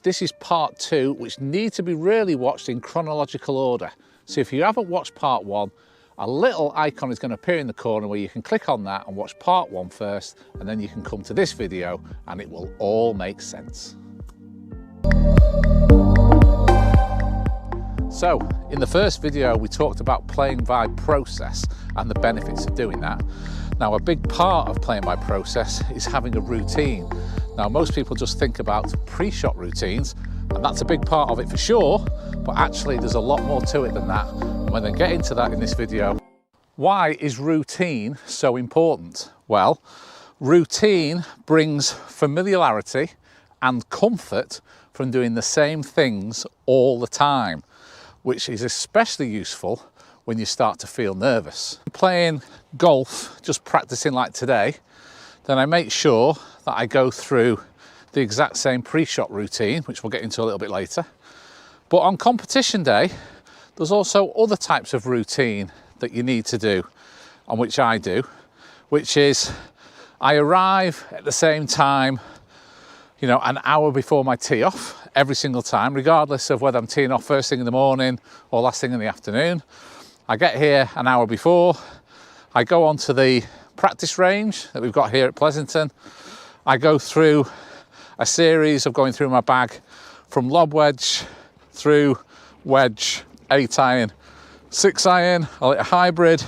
This is part 2, which needs to be really watched in chronological order. So if you haven't watched part 1, a little icon is going to appear in the corner where you can click on that and watch part 1 first, and then you can come to this video and it will all make sense. So in the first video we talked about playing by process and the benefits of doing that. Now a big part of playing by process is having a routine. Now most people just think about pre-shot routines, and that's a big part of it for sure, but actually there's a lot more to it than that. I'm going to get into that in this video. Why is routine so important? Well, routine brings familiarity and comfort from doing the same things all the time, which is especially useful when you start to feel nervous. Playing golf, just practicing like today, then I make sure that I go through the exact same pre-shot routine, which we'll get into a little bit later. But on competition day, there's also other types of routine that you need to do, and which I do, which is I arrive at the same time, you know, an hour before my tee off every single time, regardless of whether I'm teeing off first thing in the morning or last thing in the afternoon. I get here an hour before, I go onto the practice range that we've got here at Pleasanton. I go through a series of going through my bag from lob wedge through wedge, 8-iron, 6-iron, I'll hit a hybrid,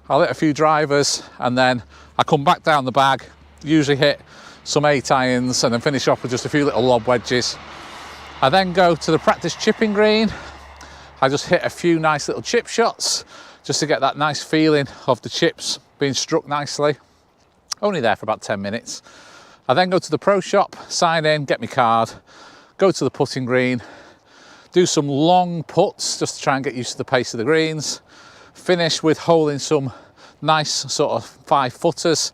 I'll hit a few drivers, and then I come back down the bag, usually hit some 8-irons and then finish off with just a few little lob wedges. I then go to the practice chipping green. I just hit a few nice little chip shots just to get that nice feeling of the chips being struck nicely. Only there for about 10 minutes. I then go to the pro shop, sign in, get my card, go to the putting green, do some long putts just to try and get used to the pace of the greens, finish with holding some nice sort of 5-footers,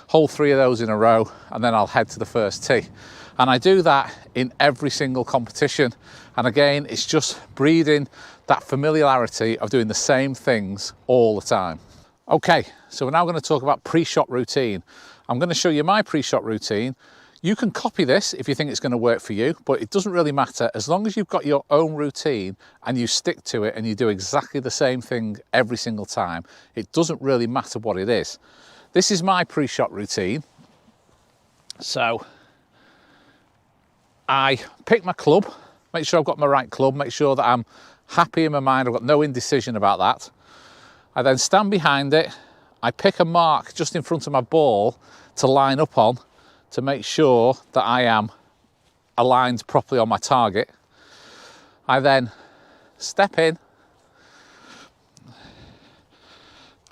hold 3 of those in a row, and then I'll head to the first tee. And I do that in every single competition. And again, it's just breeding that familiarity of doing the same things all the time. Okay, so we're now going to talk about pre-shot routine. I'm going to show you my pre-shot routine. You can copy this if you think it's going to work for you, but it doesn't really matter. As long as you've got your own routine and you stick to it and you do exactly the same thing every single time, it doesn't really matter what it is. This is my pre-shot routine. So I pick my club, make sure I've got my right club, make sure that I'm happy in my mind, I've got no indecision about that. I then stand behind it, I pick a mark just in front of my ball to line up on to make sure that I am aligned properly on my target. I then step in,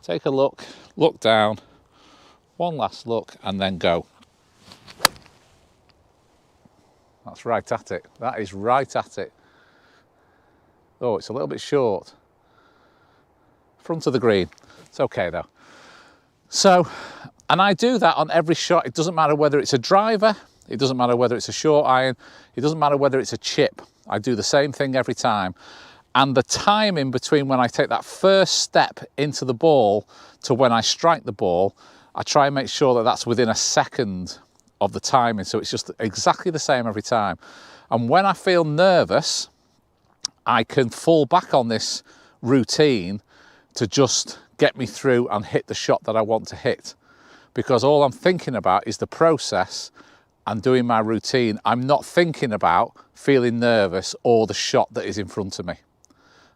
take a look, look down, one last look, and then go. That's right at it. That is right at it. Oh, it's a little bit short. Front of the green. It's okay though. So, and I do that on every shot. It doesn't matter whether it's a driver, it doesn't matter whether it's a short iron, it doesn't matter whether it's a chip. I do the same thing every time. And the timing between when I take that first step into the ball to when I strike the ball, I try and make sure that that's within a second of the timing. So it's just exactly the same every time. And when I feel nervous, I can fall back on this routine to just get me through and hit the shot that I want to hit. Because all I'm thinking about is the process and doing my routine. I'm not thinking about feeling nervous or the shot that is in front of me.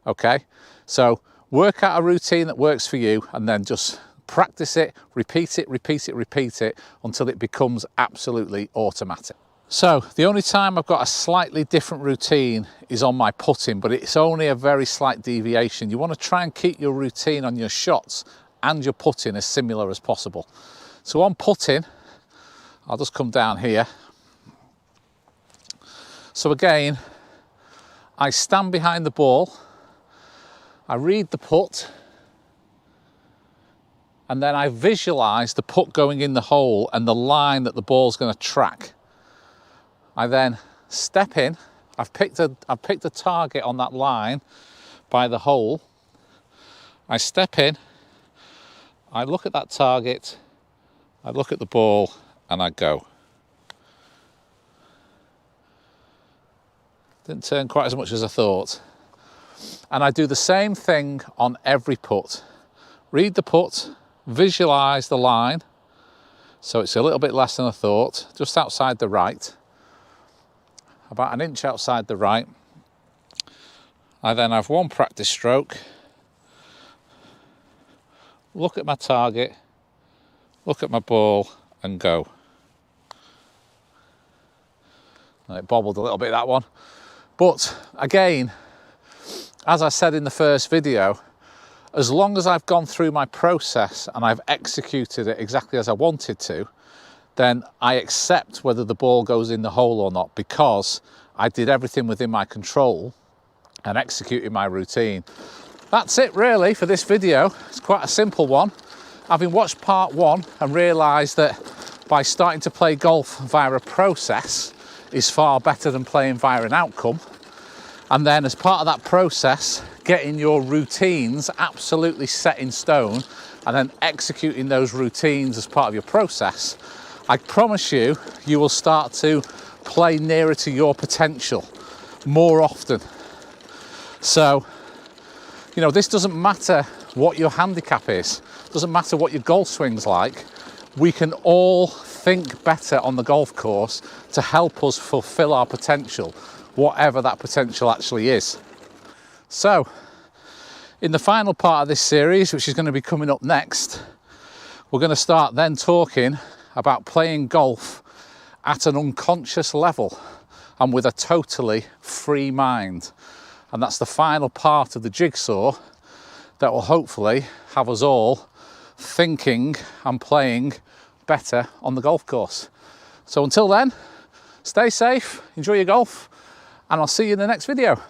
Okay, so work out a routine that works for you and then just practice it, repeat it, repeat it, repeat it until it becomes absolutely automatic. So the only time I've got a slightly different routine is on my putting, but it's only a very slight deviation. You want to try and keep your routine on your shots and your putting as similar as possible. So on putting, I'll just come down here. So again, I stand behind the ball, I read the putt, and then I visualize the putt going in the hole and the line that the ball's going to track. I then step in, I've picked a target on that line by the hole. I step in, I look at that target, I look at the ball, and I go. Didn't turn quite as much as I thought. And I do the same thing on every putt. Read the putt, visualise the line, so it's a little bit less than I thought, just outside the right, about an inch outside the right. I then have one practice stroke, look at my target, look at my ball and go. And it bobbled a little bit, that one. But again, as I said in the first video, as long as I've gone through my process and I've executed it exactly as I wanted to, then I accept whether the ball goes in the hole or not, because I did everything within my control and executed my routine. That's it really for this video. It's quite a simple one. Having watched part one and realised that by starting to play golf via a process is far better than playing via an outcome, and then as part of that process, getting your routines absolutely set in stone and then executing those routines as part of your process, I promise you, you will start to play nearer to your potential more often. So, you know, this doesn't matter what your handicap is, doesn't matter what your golf swing's like, we can all think better on the golf course to help us fulfill our potential, whatever that potential actually is. So, in the final part of this series, which is going to be coming up next, we're going to start then talking about playing golf at an unconscious level and with a totally free mind. And that's the final part of the jigsaw that will hopefully have us all thinking and playing better on the golf course. So until then, stay safe, enjoy your golf, and I'll see you in the next video.